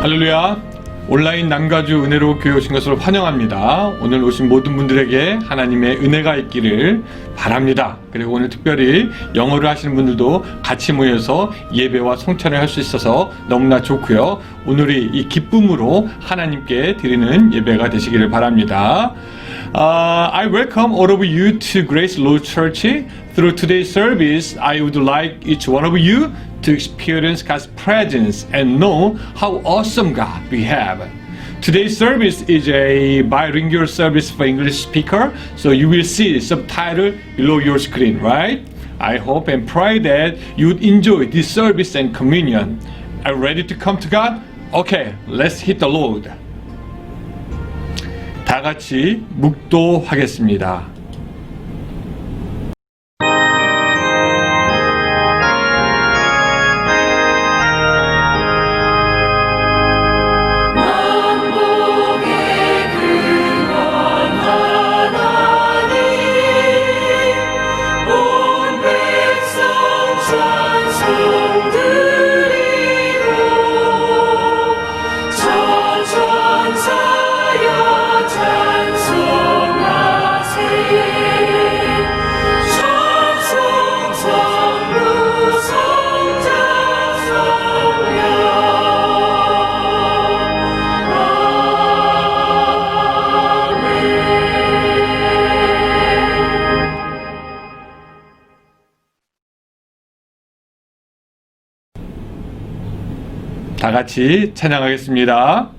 할렐루야. 온라인 남가주 은혜로 교회 오신 것을 환영합니다. 오늘 오신 모든 분들에게 하나님의 은혜가 있기를 바랍니다. 그리고 오늘 특별히 영어를 하시는 분들도 같이 모여서 예배와 성찬을 할 수 있어서 너무나 좋고요. 오늘이 이 기쁨으로 하나님께 드리는 예배가 되시기를 바랍니다. I welcome all of you to Grace Law Church. Through today's service, I would like each one of you to experience God's presence and know how awesome God we have. Today's service is a bilingual service for English speaker, so you will see subtitle below your screen, right? I hope and pray that you would enjoy this service and communion. Are you ready to come to God? Okay, let's hit the Lord. 다 같이 묵도하겠습니다. 다 같이 찬양하겠습니다.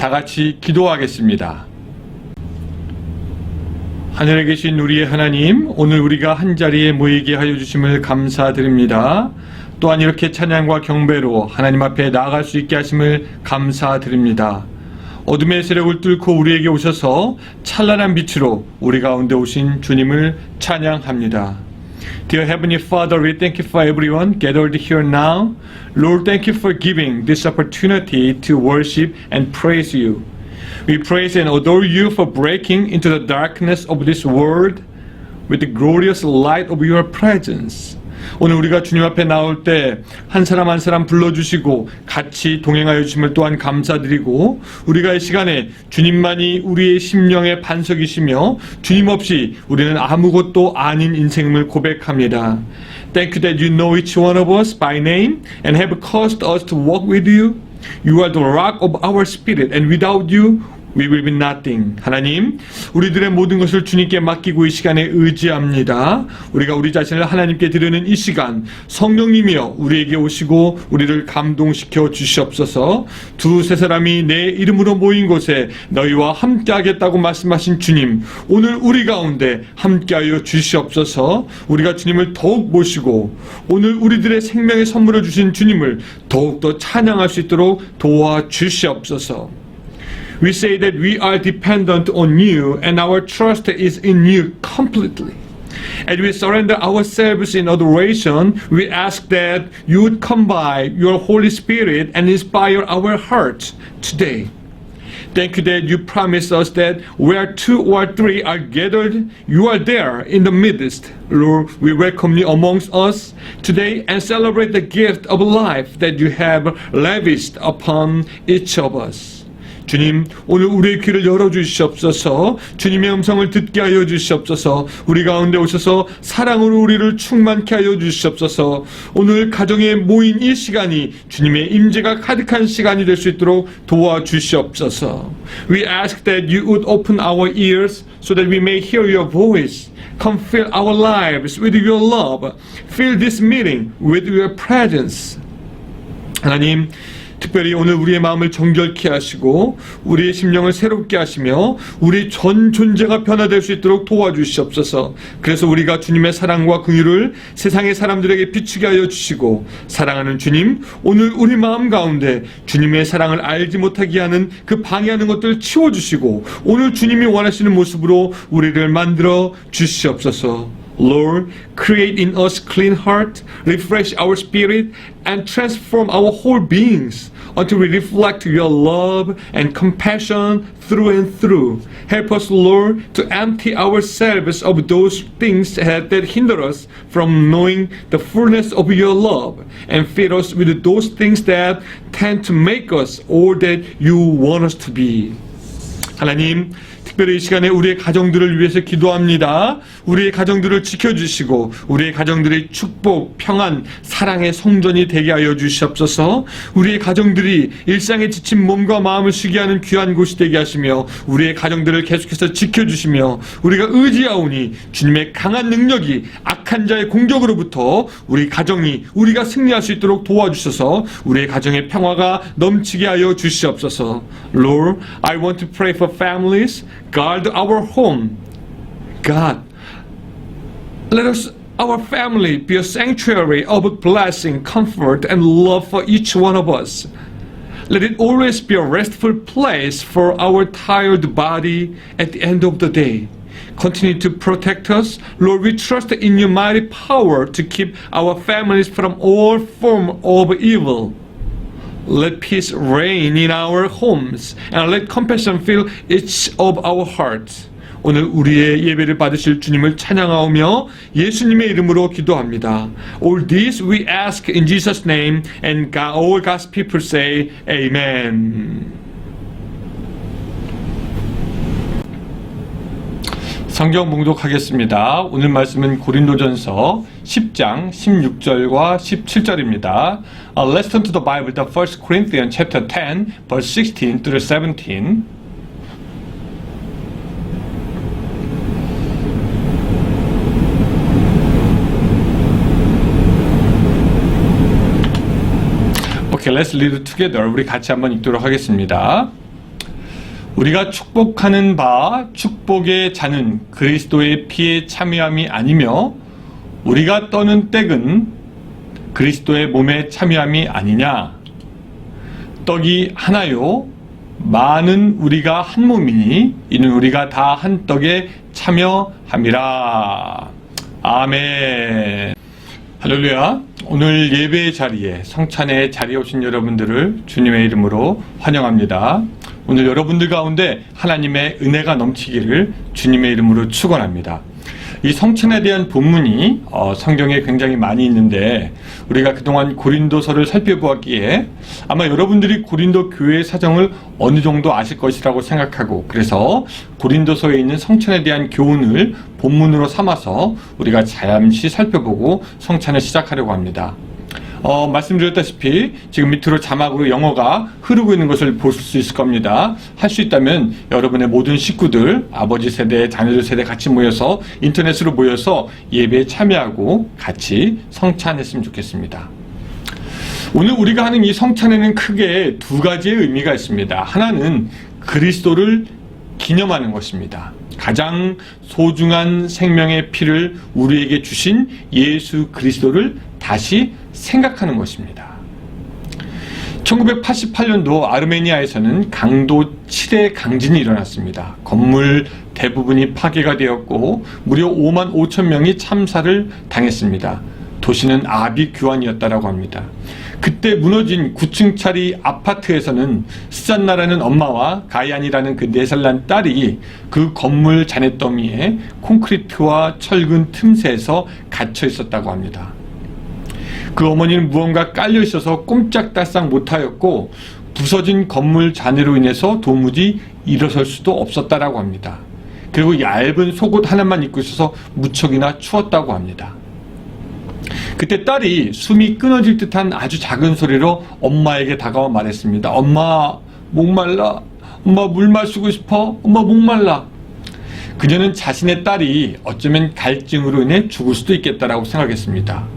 다 같이 기도하겠습니다. 하늘에 계신 우리의 하나님, 오늘 우리가 한자리에 모이게 하여 주심을 감사드립니다. 또한 이렇게 찬양과 경배로 하나님 앞에 나아갈 수 있게 하심을 감사드립니다. 어둠의 세력을 뚫고 우리에게 오셔서 찬란한 빛으로 우리 가운데 오신 주님을 찬양합니다. Dear Heavenly Father, we thank you for everyone gathered here now. Lord, thank you for giving this opportunity to worship and praise you. We praise and adore you for breaking into the darkness of this world with the glorious light of your presence. 오늘 우리가 주님 앞에 나올 때 한 사람 한 사람 불러주시고 같이 동행하여 주심을 또한 감사드리고, 우리가 이 시간에 주님만이 우리의 심령의 반석이시며 주님 없이 우리는 아무것도 아닌 인생임을 고백합니다. Thank you that you know each one of us by name and have caused us to walk with you. You are the rock of our spirit, and without you we will be nothing. 하나님, 우리들의 모든 것을 주님께 맡기고 이 시간에 의지합니다. 우리가 우리 자신을 하나님께 드리는 이 시간, 성령님이여 우리에게 오시고 우리를 감동시켜 주시옵소서. 두세 사람이 내 이름으로 모인 곳에 너희와 함께하겠다고 말씀하신 주님, 오늘 우리 가운데 함께하여 주시옵소서. 우리가 주님을 더욱 모시고 오늘 우리들의 생명의 선물을 주신 주님을 더욱더 찬양할 수 있도록 도와주시옵소서. We say that we are dependent on you and our trust is in you completely. As we surrender ourselves in adoration, we ask that you would come by your Holy Spirit and inspire our hearts today. Thank you that you promise us that where two or three are gathered, you are there in the midst. Lord, we welcome you amongst us today and celebrate the gift of life that you have lavished upon each of us. 주님, 오늘 우리의 귀를 열어주시옵소서. 주님의 음성을 듣게 하여 주시옵소서. 우리 가운데 오셔서 사랑으로 우리를 충만케 하여 주시옵소서. 오늘 가정에 모인 이 시간이 주님의 임재가 가득한 시간이 될 수 있도록 도와주시옵소서. We ask that you would open our ears so that we may hear your voice. Come fill our lives with your love. Fill this meeting with your presence. 하나님, 특별히 오늘 우리의 마음을 정결케 하시고 우리의 심령을 새롭게 하시며 우리 전 존재가 변화될 수 있도록 도와주시옵소서. 그래서 우리가 주님의 사랑과 긍휼을 세상의 사람들에게 비추게 하여 주시고, 사랑하는 주님, 오늘 우리 마음 가운데 주님의 사랑을 알지 못하게 하는 그 방해하는 것들을 치워주시고 오늘 주님이 원하시는 모습으로 우리를 만들어 주시옵소서. Lord, create in us clean heart, refresh our spirit, and transform our whole beings until we reflect your love and compassion through and through. Help us, Lord, to empty ourselves of those things that hinder us from knowing the fullness of your love, and fill us with those things that tend to make us all that you want us to be. 하나님, 특별히 이 시간에 우리의 가정들을 위해서 기도합니다. 우리의 가정들을 지켜주시고 우리의 가정들의 축복, 평안, 사랑의 성전이 되게 하여 주시옵소서. 우리의 가정들이 일상에 지친 몸과 마음을 쉬게 하는 귀한 곳이 되게 하시며 우리의 가정들을 계속해서 지켜주시며 우리가 의지하오니 주님의 강한 능력이 악한 자의 공격으로부터 우리 가정이 우리가 승리할 수 있도록 도와주셔서 우리의 가정의 평화가 넘치게 하여 주시옵소서. Lord, I want to pray for families. Guard our home. God, let us, our family, be a sanctuary of blessing, comfort, and love for each one of us. Let it always be a restful place for our tired body at the end of the day. Continue to protect us. Lord, we trust in your mighty power to keep our families from all form of evil. Let peace reign in our homes and let compassion fill each of our hearts. 오늘 우리의 예배를 받으실 주님을 찬양하오며 예수님의 이름으로 기도합니다. All this we ask in Jesus' name, and all God's people say Amen. 성경 봉독하겠습니다. 오늘 말씀은 고린도전서 10장 16절과 17절입니다. Let's turn to the Bible, the 1 Corinthians chapter 10, verse 16 through 17. Okay, let's read it together. 우리 같이 한번 읽도록 하겠습니다. 우리가 축복하는 바 축복의 잔은 그리스도의 피에 참여함이 아니며 우리가 떠는 땡은 그리스도의 몸에 참여함이 아니냐. 떡이 하나요 많은 우리가 한 몸이니 이는 우리가 다 한 떡에 참여함이라. 아멘. 할렐루야. 오늘 예배의 자리에 성찬의 자리에 오신 여러분들을 주님의 이름으로 환영합니다. 오늘 여러분들 가운데 하나님의 은혜가 넘치기를 주님의 이름으로 축원합니다. 이 성찬에 대한 본문이 성경에 굉장히 많이 있는데 우리가 그동안 고린도서를 살펴보았기에 아마 여러분들이 고린도 교회의 사정을 어느 정도 아실 것이라고 생각하고, 그래서 고린도서에 있는 성찬에 대한 교훈을 본문으로 삼아서 우리가 잠시 살펴보고 성찬을 시작하려고 합니다. 말씀드렸다시피 지금 밑으로 자막으로 영어가 흐르고 있는 것을 보실 수 있을 겁니다. 할 수 있다면 여러분의 모든 식구들, 아버지 세대, 자녀들 세대 같이 모여서 인터넷으로 모여서 예배에 참여하고 같이 성찬했으면 좋겠습니다. 오늘 우리가 하는 이 성찬에는 크게 두 가지의 의미가 있습니다. 하나는 그리스도를 기념하는 것입니다. 가장 소중한 생명의 피를 우리에게 주신 예수 그리스도를 다시 생각하는 것입니다. 1988년도 아르메니아에서는 강도 7의 강진이 일어났습니다. 건물 대부분이 파괴가 되었고 무려 5만 5천 명이 참사를 당했습니다. 도시는 아비규환이었다고 합니다. 그때 무너진 9층짜리 아파트에서는 스잔나라는 엄마와 가이안이라는 그 4살 난 딸이 그 건물 잔해더미에 콘크리트와 철근 틈새에서 갇혀 있었다고 합니다. 그 어머니는 무언가 깔려 있어서 꼼짝달싹 못하였고 부서진 건물 잔해로 인해서 도무지 일어설 수도 없었다라고 합니다. 그리고 얇은 속옷 하나만 입고 있어서 무척이나 추웠다고 합니다. 그때 딸이 숨이 끊어질 듯한 아주 작은 소리로 엄마에게 다가와 말했습니다. 엄마, 목말라. 엄마, 물 마시고 싶어. 엄마, 목말라. 그녀는 자신의 딸이 어쩌면 갈증으로 인해 죽을 수도 있겠다라고 생각했습니다.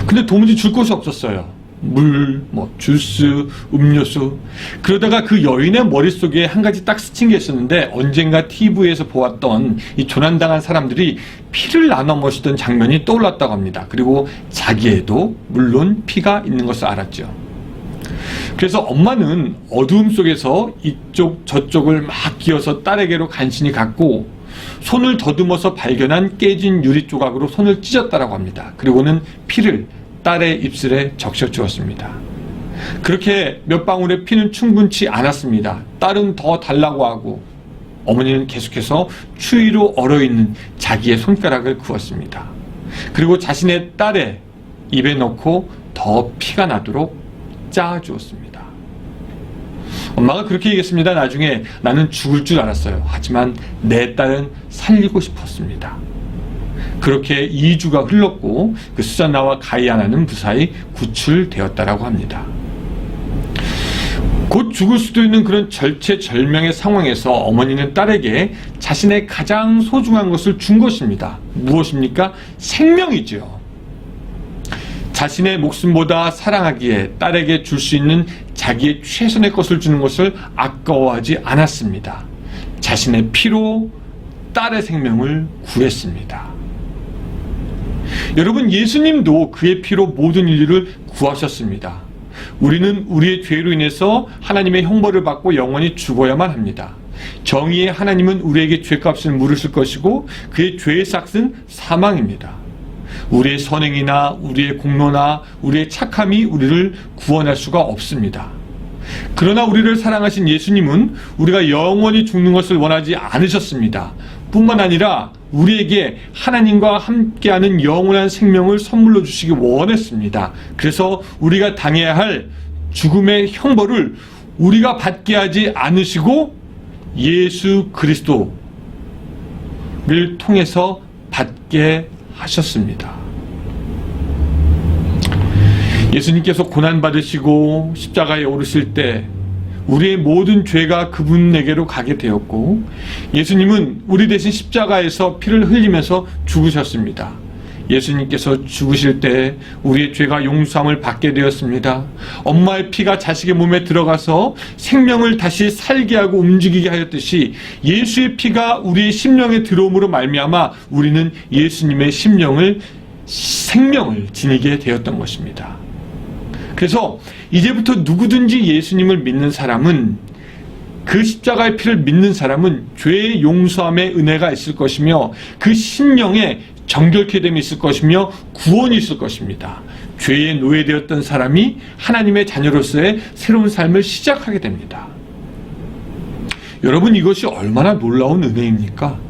근데 도무지 줄 곳이 없었어요. 물, 주스, 음료수. 그러다가 그 여인의 머릿속에 한 가지 딱 스친 게 있었는데, 언젠가 TV에서 보았던 이 조난당한 사람들이 피를 나눠 마시던 장면이 떠올랐다고 합니다. 그리고 자기에도 물론 피가 있는 것을 알았죠. 그래서 엄마는 어두움 속에서 이쪽 저쪽을 막 기어서 딸에게로 간신히 갔고 손을 더듬어서 발견한 깨진 유리 조각으로 손을 찢었다고 합니다. 그리고는 피를 딸의 입술에 적셔 주었습니다. 그렇게 몇 방울의 피는 충분치 않았습니다. 딸은 더 달라고 하고 어머니는 계속해서 추위로 얼어있는 자기의 손가락을 그었습니다. 그리고 자신의 딸의 입에 넣고 더 피가 나도록 짜주었습니다. 엄마가 그렇게 얘기했습니다. 나중에 나는 죽을 줄 알았어요. 하지만 내 딸은 살리고 싶었습니다. 그렇게 2주가 흘렀고 그 수잔나와 가이아나는 무사히 구출되었다라고 합니다. 곧 죽을 수도 있는 그런 절체절명의 상황에서 어머니는 딸에게 자신의 가장 소중한 것을 준 것입니다. 무엇입니까? 생명이죠. 자신의 목숨보다 사랑하기에 딸에게 줄 수 있는 자기의 최선의 것을 주는 것을 아까워하지 않았습니다. 자신의 피로 딸의 생명을 구했습니다. 여러분, 예수님도 그의 피로 모든 인류를 구하셨습니다. 우리는 우리의 죄로 인해서 하나님의 형벌을 받고 영원히 죽어야만 합니다. 정의의 하나님은 우리에게 죄값을 물으실 것이고 그의 죄의 삭은 사망입니다. 우리의 선행이나 우리의 공로나 우리의 착함이 우리를 구원할 수가 없습니다. 그러나 우리를 사랑하신 예수님은 우리가 영원히 죽는 것을 원하지 않으셨습니다. 뿐만 아니라 우리에게 하나님과 함께하는 영원한 생명을 선물로 주시기 원했습니다. 그래서 우리가 당해야 할 죽음의 형벌을 우리가 받게 하지 않으시고 예수 그리스도를 통해서 받게 하셨습니다. 예수님께서 고난받으시고 십자가에 오르실 때 우리의 모든 죄가 그분에게로 가게 되었고 예수님은 우리 대신 십자가에서 피를 흘리면서 죽으셨습니다. 예수님께서 죽으실 때 우리의 죄가 용서함을 받게 되었습니다. 엄마의 피가 자식의 몸에 들어가서 생명을 다시 살게 하고 움직이게 하였듯이 예수의 피가 우리의 심령에 들어옴으로 말미암아 우리는 예수님의 생명을 지니게 되었던 것입니다. 그래서 이제부터 누구든지 예수님을 믿는 사람은, 그 십자가의 피를 믿는 사람은 죄의 용서함의 은혜가 있을 것이며 그 심령에 정결케 됨이 있을 것이며 구원이 있을 것입니다. 죄에 노예되었던 사람이 하나님의 자녀로서의 새로운 삶을 시작하게 됩니다. 여러분, 이것이 얼마나 놀라운 은혜입니까?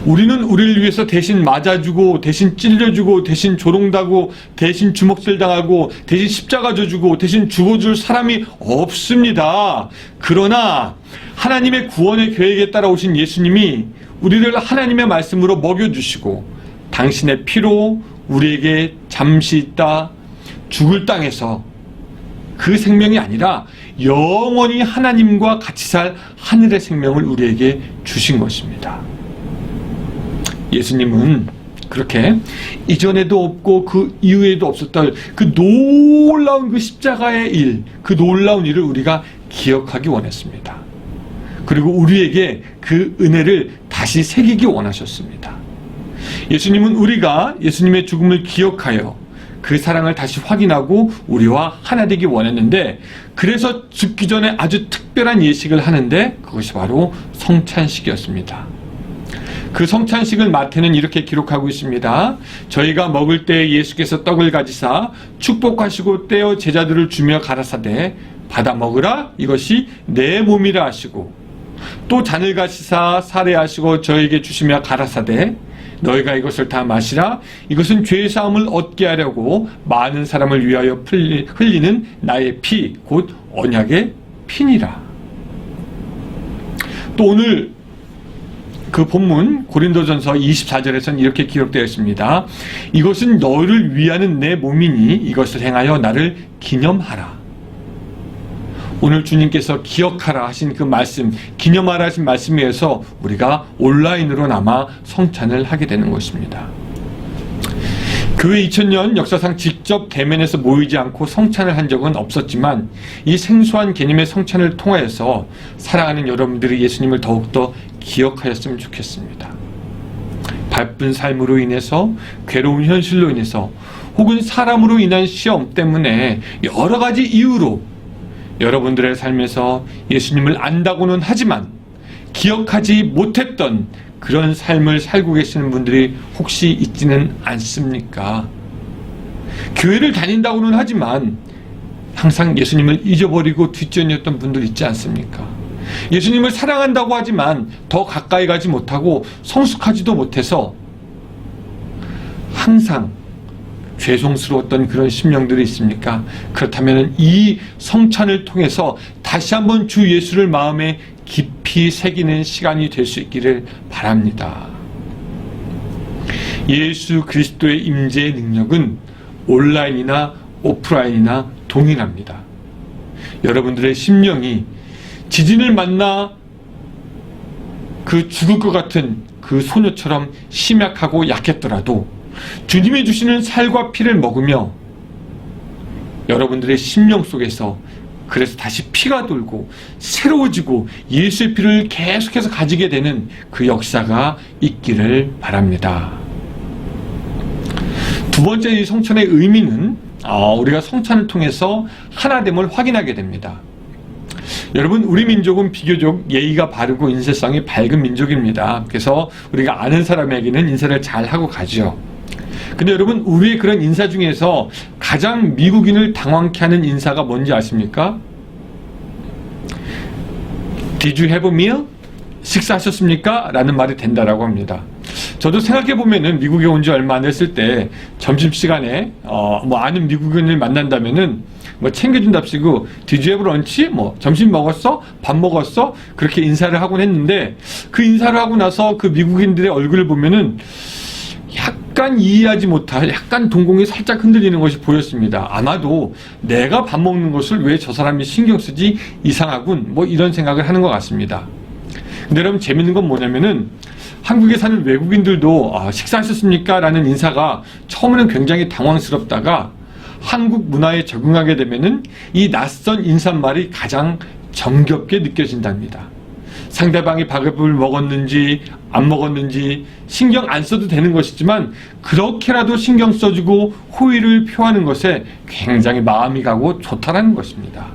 우리는 우리를 위해서 대신 맞아주고, 대신 찔려주고, 대신 조롱당하고, 대신 주먹질 당하고, 대신 십자가 져주고, 대신 죽어줄 사람이 없습니다. 그러나 하나님의 구원의 계획에 따라 오신 예수님이 우리를 하나님의 말씀으로 먹여주시고, 당신의 피로 우리에게 잠시 있다 죽을 땅에서 그 생명이 아니라 영원히 하나님과 같이 살 하늘의 생명을 우리에게 주신 것입니다. 예수님은 그렇게 이전에도 없고 그 이후에도 없었던 그 놀라운 그 십자가의 일, 그 놀라운 일을 우리가 기억하기 원했습니다. 그리고 우리에게 그 은혜를 다시 새기기 원하셨습니다. 예수님은 우리가 예수님의 죽음을 기억하여 그 사랑을 다시 확인하고 우리와 하나 되기 원했는데, 그래서 죽기 전에 아주 특별한 예식을 하는데 그것이 바로 성찬식이었습니다. 그 성찬식을 마태는 이렇게 기록하고 있습니다. 저희가 먹을 때 예수께서 떡을 가지사 축복하시고 떼어 제자들을 주며 가라사대 받아 먹으라, 이것이 내 몸이라 하시고, 또 잔을 가지사 사례하시고 저에게 주시며 가라사대 너희가 이것을 다 마시라, 이것은 죄 사함을 얻게 하려고 많은 사람을 위하여 흘리는 나의 피, 곧 언약의 피니라. 또 오늘 그 본문 고린도전서 24절에서는 이렇게 기록되어 있습니다. 이것은 너희를 위하는 내 몸이니 이것을 행하여 나를 기념하라. 오늘 주님께서 기억하라 하신 그 말씀, 기념하라 하신 말씀에 의해서 우리가 온라인으로나마 성찬을 하게 되는 것입니다. 교회 2000년 역사상 직접 대면에서 모이지 않고 성찬을 한 적은 없었지만, 이 생소한 개념의 성찬을 통하여서 사랑하는 여러분들이 예수님을 더욱더 기억하였으면 좋겠습니다. 바쁜 삶으로 인해서, 괴로운 현실로 인해서, 혹은 사람으로 인한 시험 때문에 여러 가지 이유로 여러분들의 삶에서 예수님을 안다고는 하지만 기억하지 못했던 그런 삶을 살고 계시는 분들이 혹시 있지는 않습니까? 교회를 다닌다고는 하지만 항상 예수님을 잊어버리고 뒷전이었던 분들 있지 않습니까? 예수님을 사랑한다고 하지만 더 가까이 가지 못하고 성숙하지도 못해서 항상 죄송스러웠던 그런 심령들이 있습니까? 그렇다면 이 성찬을 통해서 다시 한번 주 예수를 마음에 깊이 새기는 시간이 될 수 있기를 바랍니다. 예수 그리스도의 임재의 능력은 온라인이나 오프라인이나 동일합니다. 여러분들의 심령이 지진을 만나 그 죽을 것 같은 그 소녀처럼 심약하고 약했더라도 주님이 주시는 살과 피를 먹으며 여러분들의 심령 속에서 그래서 다시 피가 돌고 새로워지고 예수의 피를 계속해서 가지게 되는 그 역사가 있기를 바랍니다. 두 번째 이 성찬의 의미는 우리가 성찬을 통해서 하나됨을 확인하게 됩니다. 여러분, 우리 민족은 비교적 예의가 바르고 인쇄성이 밝은 민족입니다. 그래서 우리가 아는 사람에게는 인사를 잘 하고 가죠. 근데 여러분, 우리의 그런 인사 중에서 가장 미국인을 당황케 하는 인사가 뭔지 아십니까? Did you have a meal? 식사하셨습니까? 라는 말이 된다라고 합니다. 저도 생각해보면은 미국에 온 지 얼마 안 됐을 때 점심시간에 아는 미국인을 만난다면은 챙겨준답시고 Did you have lunch? 점심 먹었어? 밥 먹었어? 그렇게 인사를 하곤 했는데, 그 인사를 하고 나서 그 미국인들의 얼굴을 보면은 약간 이해하지 못할, 약간 동공이 살짝 흔들리는 것이 보였습니다. 아마도 내가 밥 먹는 것을 왜 저 사람이 신경 쓰지? 이상하군. 이런 생각을 하는 것 같습니다. 근데 여러분, 재밌는 건 뭐냐면은 한국에 사는 외국인들도 식사하셨습니까? 라는 인사가 처음에는 굉장히 당황스럽다가 한국 문화에 적응하게 되면은 이 낯선 인사말이 가장 정겹게 느껴진답니다. 상대방이 밥을 먹었는지 안 먹었는지 신경 안 써도 되는 것이지만 그렇게라도 신경 써주고 호의를 표하는 것에 굉장히 마음이 가고 좋다라는 것입니다.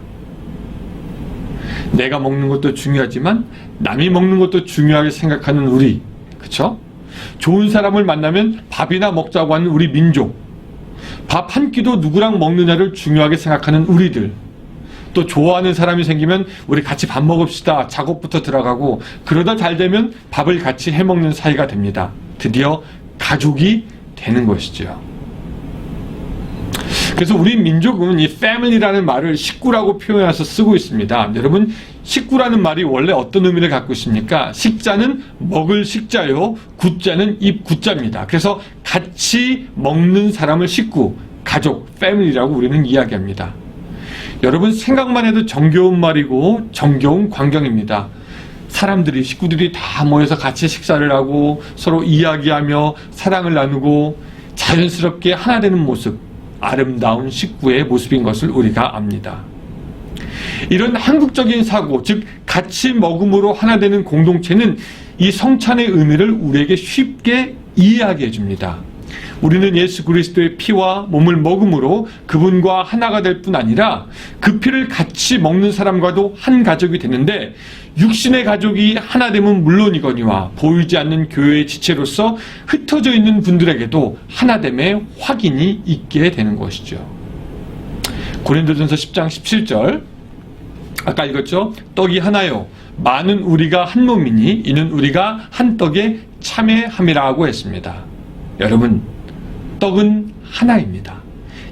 내가 먹는 것도 중요하지만 남이 먹는 것도 중요하게 생각하는 우리, 그쵸? 좋은 사람을 만나면 밥이나 먹자고 하는 우리 민족, 밥 한 끼도 누구랑 먹느냐를 중요하게 생각하는 우리들, 또 좋아하는 사람이 생기면 우리 같이 밥 먹읍시다. 작업부터 들어가고 그러다 잘 되면 밥을 같이 해먹는 사이가 됩니다. 드디어 가족이 되는 것이죠. 그래서 우리 민족은 이 family라는 말을 식구라고 표현해서 쓰고 있습니다. 여러분, 식구라는 말이 원래 어떤 의미를 갖고 있습니까? 식자는 먹을 식자요, 굿자는 입 굿자입니다. 그래서 같이 먹는 사람을 식구, 가족, family라고 우리는 이야기합니다. 여러분, 생각만 해도 정겨운 말이고 정겨운 광경입니다. 사람들이, 식구들이 다 모여서 같이 식사를 하고 서로 이야기하며 사랑을 나누고 자연스럽게 하나 되는 모습, 아름다운 식구의 모습인 것을 우리가 압니다. 이런 한국적인 사고, 즉 같이 먹음으로 하나 되는 공동체는 이 성찬의 의미를 우리에게 쉽게 이해하게 해줍니다. 우리는 예수 그리스도의 피와 몸을 먹음으로 그분과 하나가 될 뿐 아니라 그 피를 같이 먹는 사람과도 한 가족이 되는데, 육신의 가족이 하나 되면 물론이거니와 보이지 않는 교회의 지체로서 흩어져 있는 분들에게도 하나됨의 확인이 있게 되는 것이죠. 고린도전서 10장 17절 아까 읽었죠? 떡이 하나요 많은 우리가 한 몸이니 이는 우리가 한 떡에 참회함이라고 했습니다. 여러분, 떡은 하나입니다.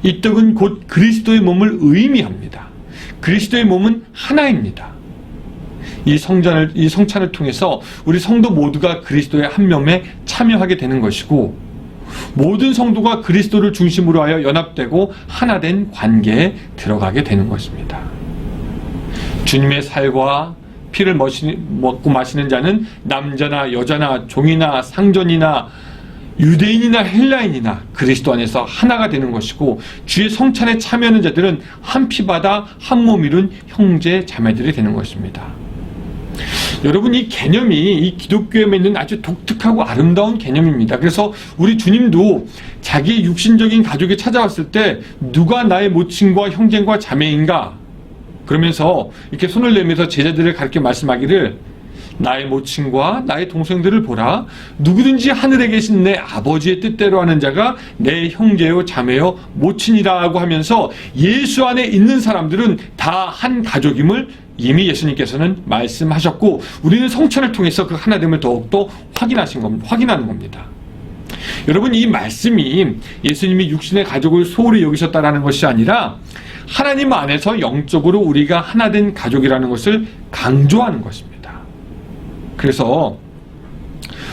이 떡은 곧 그리스도의 몸을 의미합니다. 그리스도의 몸은 하나입니다. 이 성찬을 통해서 우리 성도 모두가 그리스도의 한 몸에 참여하게 되는 것이고, 모든 성도가 그리스도를 중심으로 하여 연합되고 하나된 관계에 들어가게 되는 것입니다. 주님의 살과 피를 먹고 마시는 자는 남자나 여자나 종이나 상전이나 유대인이나 헬라인이나 그리스도 안에서 하나가 되는 것이고, 주의 성찬에 참여하는 자들은 한 피바다 한 몸 이룬 형제 자매들이 되는 것입니다. 여러분, 이 개념이 이 기독교에 있는 아주 독특하고 아름다운 개념입니다. 그래서 우리 주님도 자기의 육신적인 가족이 찾아왔을 때 누가 나의 모친과 형제과 자매인가? 그러면서 이렇게 손을 내밀면서 제자들을 가르쳐 말씀하기를, 나의 모친과 나의 동생들을 보라. 누구든지 하늘에 계신 내 아버지의 뜻대로 하는 자가 내 형제요 자매요 모친이라고 하면서 예수 안에 있는 사람들은 다 한 가족임을 이미 예수님께서는 말씀하셨고, 우리는 성찬을 통해서 그 하나됨을 더욱더 확인하는 겁니다. 여러분, 이 말씀이 예수님이 육신의 가족을 소홀히 여기셨다라는 것이 아니라 하나님 안에서 영적으로 우리가 하나된 가족이라는 것을 강조하는 것입니다. 그래서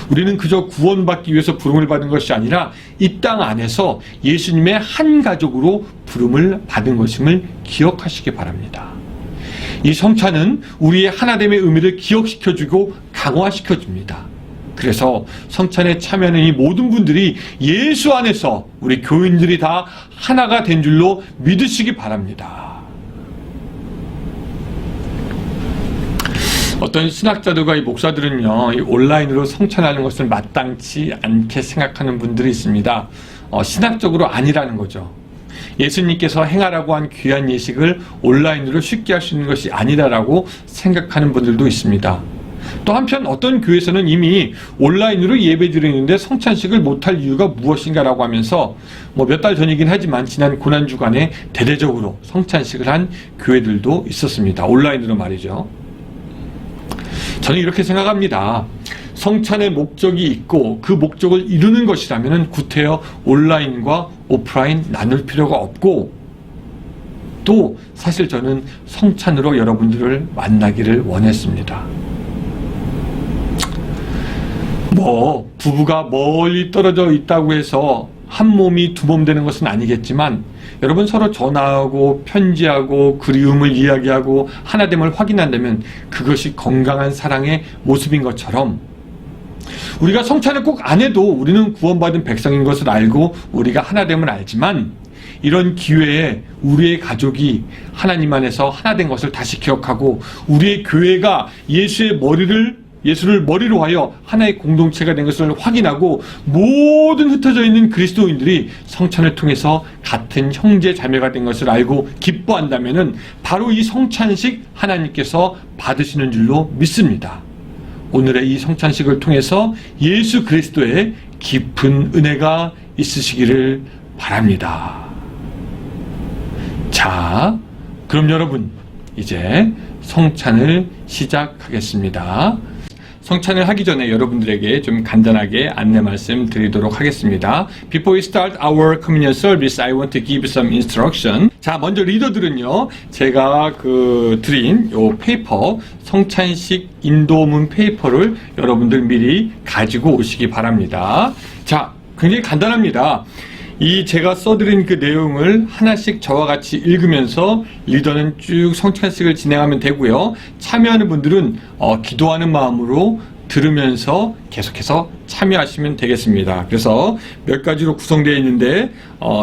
우리는 그저 구원받기 위해서 부름을 받은 것이 아니라 이 땅 안에서 예수님의 한 가족으로 부름을 받은 것임을 기억하시기 바랍니다. 이 성찬은 우리의 하나됨의 의미를 기억시켜주고 강화시켜줍니다. 그래서 성찬에 참여하는 이 모든 분들이 예수 안에서 우리 교인들이 다 하나가 된 줄로 믿으시기 바랍니다. 어떤 신학자들과 이 목사들은요, 이 온라인으로 성찬하는 것을 마땅치 않게 생각하는 분들이 있습니다. 신학적으로 아니라는 거죠. 예수님께서 행하라고 한 귀한 예식을 온라인으로 쉽게 할 수 있는 것이 아니다라고 생각하는 분들도 있습니다. 또 한편 어떤 교회에서는 이미 온라인으로 예배드리는데 성찬식을 못할 이유가 무엇인가라고 하면서 몇 달 전이긴 하지만 지난 고난주간에 대대적으로 성찬식을 한 교회들도 있었습니다. 온라인으로 말이죠. 저는 이렇게 생각합니다. 성찬의 목적이 있고 그 목적을 이루는 것이라면 구태여 온라인과 오프라인 나눌 필요가 없고, 또 사실 저는 성찬으로 여러분들을 만나기를 원했습니다. 부부가 멀리 떨어져 있다고 해서 한 몸이 두 몸 되는 것은 아니겠지만, 여러분 서로 전화하고 편지하고 그리움을 이야기하고 하나됨을 확인한다면 그것이 건강한 사랑의 모습인 것처럼, 우리가 성찬을 꼭 안 해도 우리는 구원받은 백성인 것을 알고 우리가 하나됨을 알지만, 이런 기회에 우리의 가족이 하나님 안에서 하나된 것을 다시 기억하고 우리의 교회가 예수를 머리로 하여 하나의 공동체가 된 것을 확인하고 모든 흩어져 있는 그리스도인들이 성찬을 통해서 같은 형제 자매가 된 것을 알고 기뻐한다면 바로 이 성찬식 하나님께서 받으시는 줄로 믿습니다. 오늘의 이 성찬식을 통해서 예수 그리스도의 깊은 은혜가 있으시기를 바랍니다. 자, 그럼 여러분, 이제 성찬을 시작하겠습니다. 성찬을 하기 전에 여러분들에게 좀 간단하게 안내 말씀 드리도록 하겠습니다. Before we start our communion service, I want to give some instruction. 자, 먼저 리더들은요, 제가 드린 요 페이퍼, 성찬식 인도문 페이퍼를 여러분들 미리 가지고 오시기 바랍니다. 자, 굉장히 간단합니다. 이 제가 써드린 그 내용을 하나씩 저와 같이 읽으면서 리더는 쭉 성찬식을 진행하면 되고요. 참여하는 분들은 기도하는 마음으로 들으면서 계속해서 참여하시면 되겠습니다. 그래서 몇 가지로 구성되어 있는데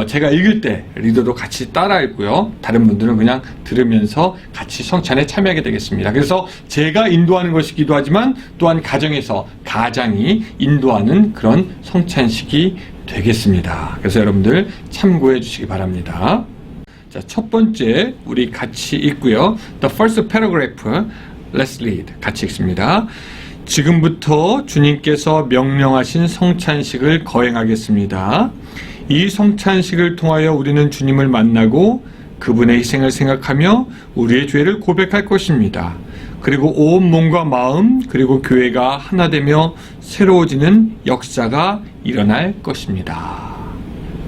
제가 읽을 때 리더도 같이 따라 읽고요. 다른 분들은 그냥 들으면서 같이 성찬에 참여하게 되겠습니다. 그래서 제가 인도하는 것이기도 하지만 또한 가정에서 가장이 인도하는 그런 성찬식이 되겠습니다. 그래서 여러분들 참고해 주시기 바랍니다. 자, 첫 번째 우리 같이 읽고요. The first paragraph, let's read. 같이 읽습니다. 지금부터 주님께서 명령하신 성찬식을 거행하겠습니다. 이 성찬식을 통하여 우리는 주님을 만나고 그분의 희생을 생각하며 우리의 죄를 고백할 것입니다. 그리고 온 몸과 마음 그리고 교회가 하나 되며 새로워지는 역사가 일어날 것입니다.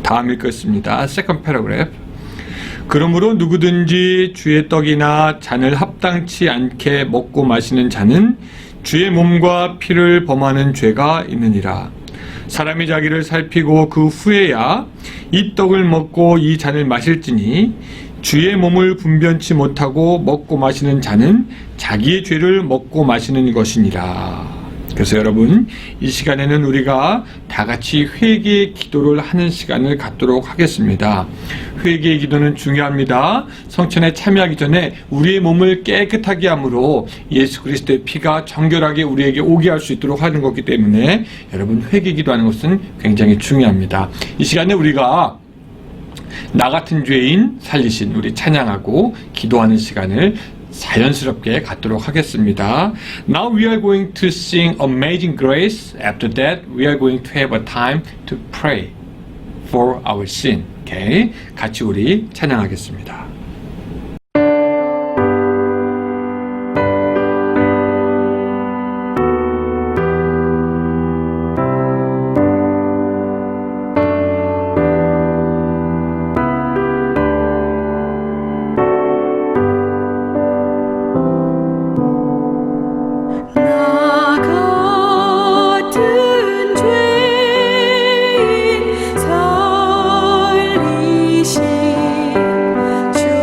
다음 읽겠습니다. Second paragraph. 그러므로 누구든지 주의 떡이나 잔을 합당치 않게 먹고 마시는 자는 주의 몸과 피를 범하는 죄가 있느니라. 사람이 자기를 살피고 그 후에야 이 떡을 먹고 이 잔을 마실지니 주의 몸을 분변치 못하고 먹고 마시는 자는 자기의 죄를 먹고 마시는 것이니라. 그래서 여러분, 이 시간에는 우리가 다 같이 회개의 기도를 하는 시간을 갖도록 하겠습니다. 회개의 기도는 중요합니다. 성찬에 참여하기 전에 우리의 몸을 깨끗하게 함으로 예수 그리스도의 피가 정결하게 우리에게 오게 할 수 있도록 하는 것이기 때문에 여러분, 회개 기도하는 것은 굉장히 중요합니다. 이 시간에 우리가 나 같은 죄인 살리신 우리 찬양하고 기도하는 시간을 자연스럽게 갖도록 하겠습니다. Now we are going to sing Amazing Grace. After that, we are going to have a time to pray for our sin. Okay? 같이 우리 찬양하겠습니다. 살리신 주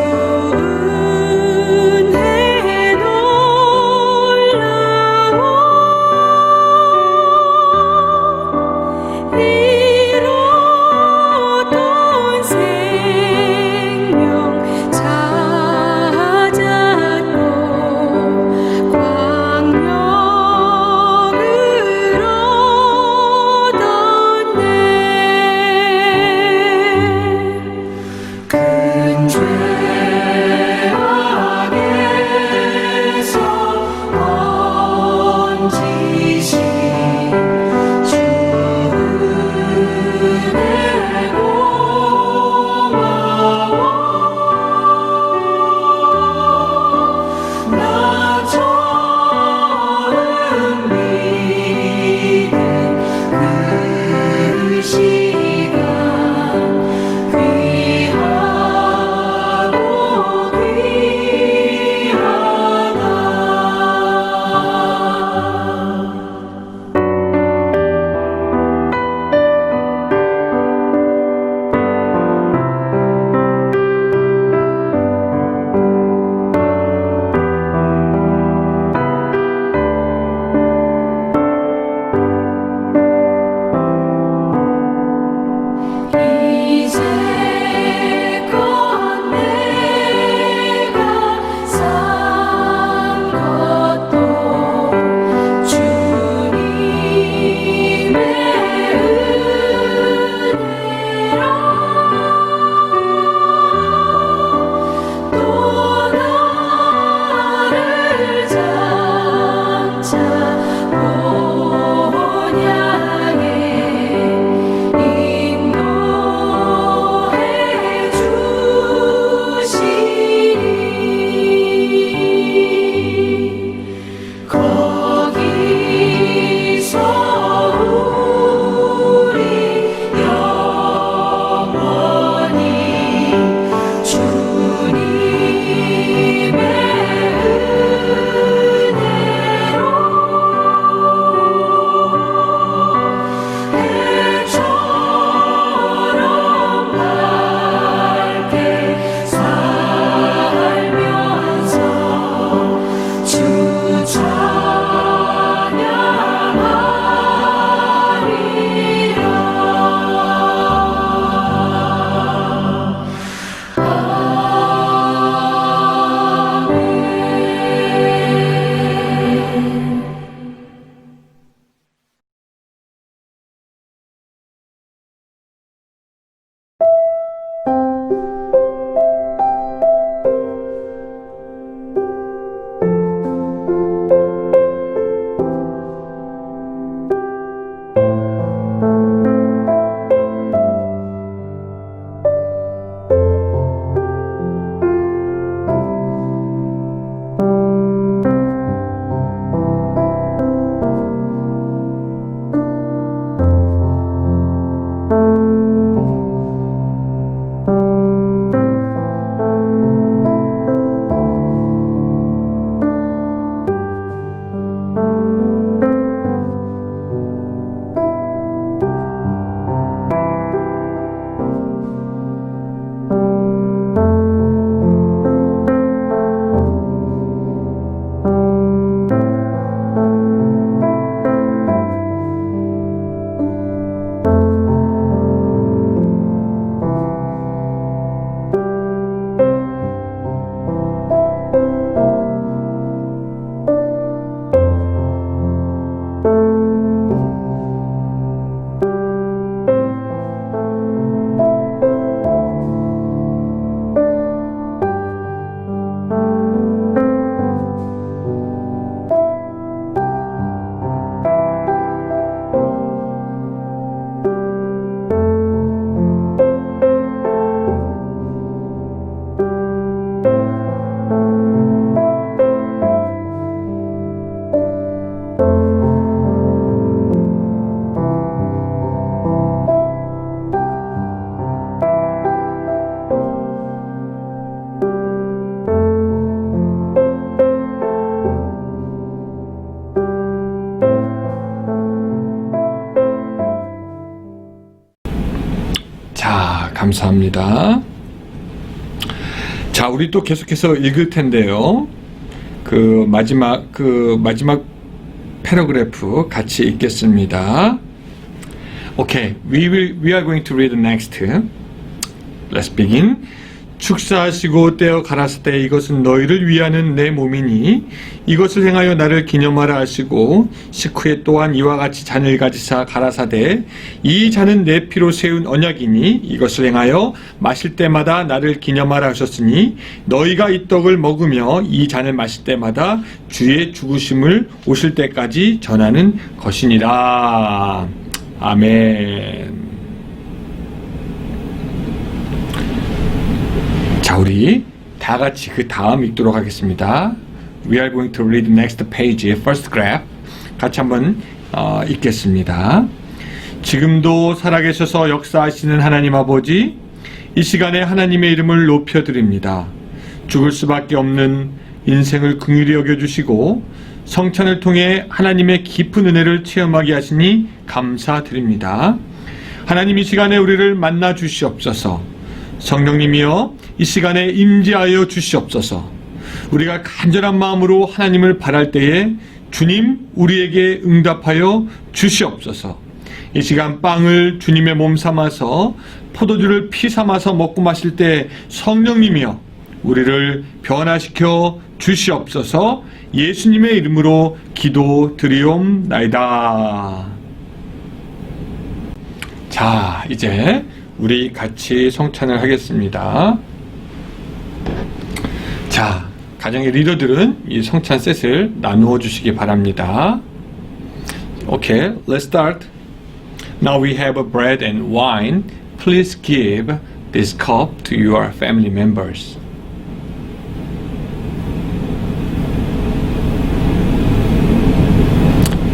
자, 감사합니다. 자, 우리 또 계속해서 읽을 텐데요. 그 마지막 패러그래프 같이 읽겠습니다. Okay, we are going to read the next. Let's begin. 축사하시고 떼어 가라사대 이것은 너희를 위하는 내 몸이니 이것을 행하여 나를 기념하라 하시고 식후에 또한 이와 같이 잔을 가지사 가라사대 이 잔은 내 피로 세운 언약이니 이것을 행하여 마실 때마다 나를 기념하라 하셨으니 너희가 이 떡을 먹으며 이 잔을 마실 때마다 주의 죽으심을 오실 때까지 전하는 것이니라. 아멘. 자, 우리 다 같이 그 다음 읽도록 하겠습니다. We are going to read the next page, first graph. 같이 한번 읽겠습니다. 지금도 살아계셔서 역사하시는 하나님 아버지, 이 시간에 하나님의 이름을 높여드립니다. 죽을 수밖에 없는 인생을 긍휼히 여겨주시고 성찬을 통해 하나님의 깊은 은혜를 체험하게 하시니 감사드립니다. 하나님 이 시간에 우리를 만나 주시옵소서. 성령님이여 이 시간에 임재하여 주시옵소서. 우리가 간절한 마음으로 하나님을 바랄 때에 주님 우리에게 응답하여 주시옵소서. 이 시간 빵을 주님의 몸 삼아서 포도주를 피 삼아서 먹고 마실 때 성령님이여 우리를 변화시켜 주시옵소서. 예수님의 이름으로 기도드리옵나이다. 자, 이제 우리 같이 성찬을 하겠습니다. 자, 가정의 리더들은 이 성찬 셋을 나누어 주시기 바랍니다. Okay, let's start. Now we have a bread and wine. Please give this cup to your family members.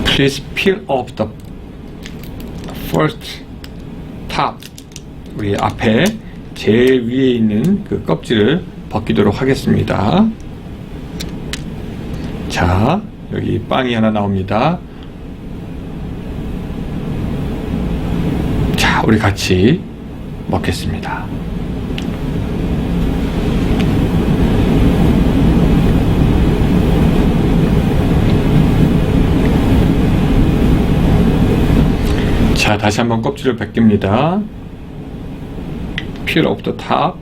Please peel off the first top. 우리 앞에 제일 위에 있는 그 껍질을 벗기도록 하겠습니다. 자, 여기 빵이 하나 나옵니다. 자, 우리 같이 먹겠습니다. 자, 다시 한번 껍질을 벗깁니다. Peel off the top.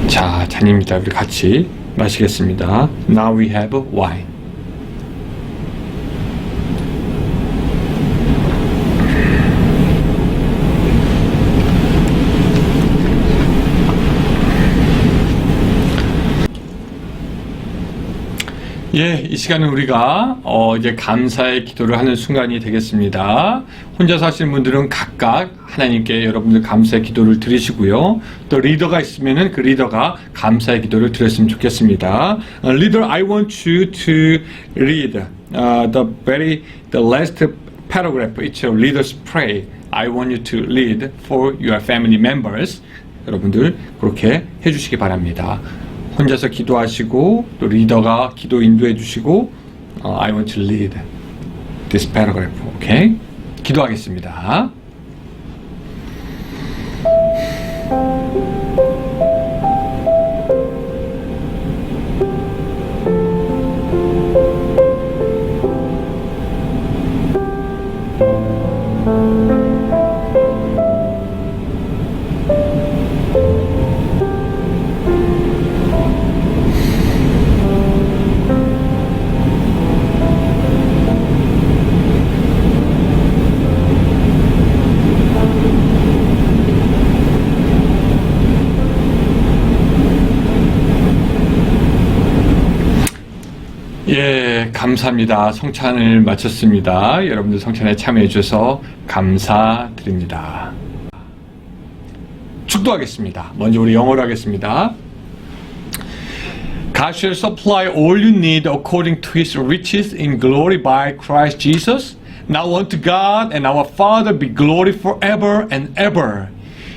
자, 잔입니다. 우리 같이 마시겠습니다. Now we have wine. 예, 이 시간은 우리가 이제 감사의 기도를 하는 순간이 되겠습니다. 혼자서 하시는 분들은 각각 하나님께 여러분들 감사의 기도를 드리시고요. 또 리더가 있으면은 그 리더가 감사의 기도를 드렸으면 좋겠습니다. Leader, I want you to read the last paragraph. It's a leader's pray. I want you to lead for your family members. 여러분들 그렇게 해주시기 바랍니다. 혼자서 기도하시고 또 리더가 기도 인도해 주시고 I want to lead this paragraph. 오케이? 기도하겠습니다. 예, 감사합니다. 성찬을 마쳤습니다. 여러분들 성찬에 참여해 주셔서 감사드립니다. 축도하겠습니다. 먼저 우리 영어로 하겠습니다. God shall supply all you need according to His riches in glory by Christ Jesus. Now unto God and our Father be glory forever and ever.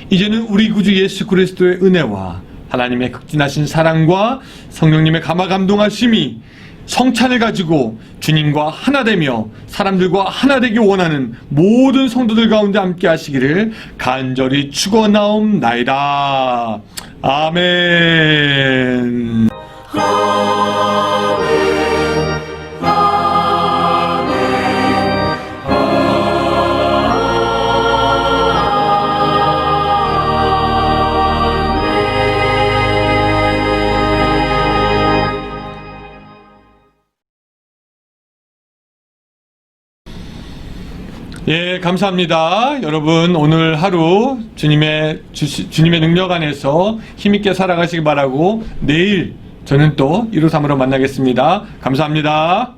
이제는 우리 구주 예수 그리스도의 은혜와 하나님의 극진하신 사랑과 성령님의 감화 감동하심이 성찬을 가지고 주님과 하나 되며 사람들과 하나 되기 원하는 모든 성도들 가운데 함께 하시기를 간절히 축원하옵나이다. 아멘. 예, 감사합니다. 여러분, 오늘 하루 주님의 능력 안에서 힘있게 살아가시기 바라고, 내일 저는 또 153으로 만나겠습니다. 감사합니다.